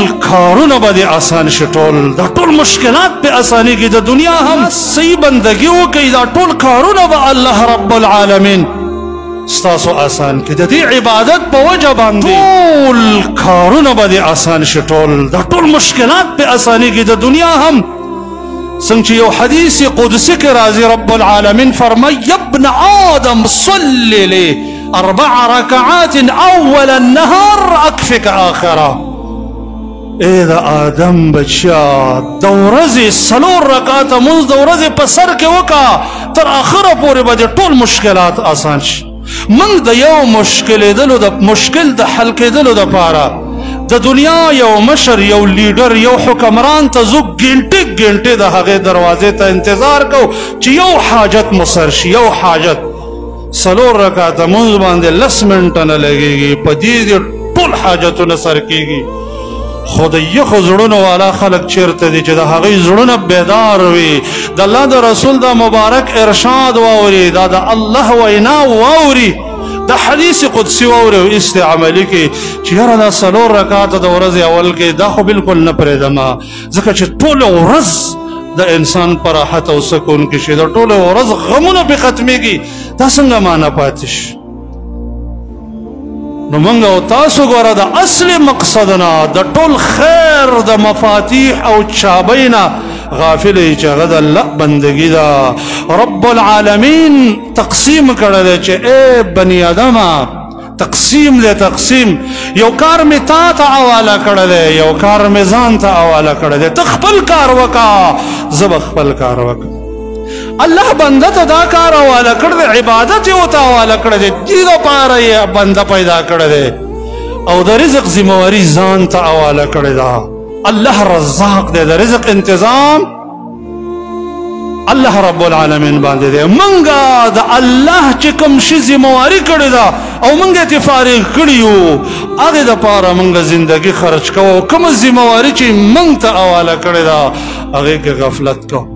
کارونه به دې آسان شي ټول دا ټول مشکلات په آسانی کې د دنیا هم صحیح بندګي وکړي دا ټول کارونه به الله رب العالمین ستاسو آسان کې د دې عبادت په وجه باندې ټول کارونه به دې آسان شي ټول دا ټول مشکلات په آسانی کې د دنیا هم څنګه چې یو حدیث قدسی کې راځي رب العالمین فرمایي یا ابن آدم صلی لی 4 رکعات اول النهار اکفک آخره اے دا آدم بچیا د ورځې 4 رکعاته مونځ د ورځې په سر کې وکړه تر آخره پورې به د ټول مشکلات آسان شي موږ د یو مشکل د حل کېدلو دپاره د دنیا یو مشر یو لیډر یو حکمران ته زو ګنټې د هغې دروازې ته انتظار کو چې یو حاجت مو سر شي یو حاجت 4 رکعاته مونځ باندې 10 منټه نه لګېږي په دې ټول حاجتونه سر کېږي خو د یخو زړونو والا خلک چیرته دي چې د هغوی زړونه بیدار وي د الله د رسول د مبارک ارشاد واوري دا د الله وینا واوري د حدیث قدسی واوري او استعمالي کې چې یاره دا 4 رکعاته د ورځې اول کې دا خو بالکل نه پرېږدم ځکه چې ټوله ورځ د انسان په راحت او سکون کې شي د ټوله ورځ غمونه پې ختمېږي دا څنګه معنا پاتې شي نو موږ او تاسو ګوره د اصل مقصد نه د ټول خیر د مفاتیح او چابۍ نه غافل یې چې هغه د الله بندګي ده رب العالمین تقسیم کړی دی چې ای بني آدمه تقسیم دی تقسیم یو کار مې تا ته حواله کړی دی یو کار مې ځان ته حواله کړی دی ته خپل کار وکړه زه به خپل کار وکړم الله بنده ته دا کار حواله کړی دی عبادت یې ورته حواله کړی دی دې دپاره یې بنده پیدا کړی دی او د رزق ذمواري ځان ته حواله کړې ده الله رزاق دی د رزق انتظام الله رب العالمین باندې دی منګه د الله چې کوم شي ذمواري کړې ده او منګه ته فارغ کړي یو هغې دپاره منګه زندګي خرج کوو کومه ذمواري چې منګ ته حواله کړې ده هغې کې غفلت کوو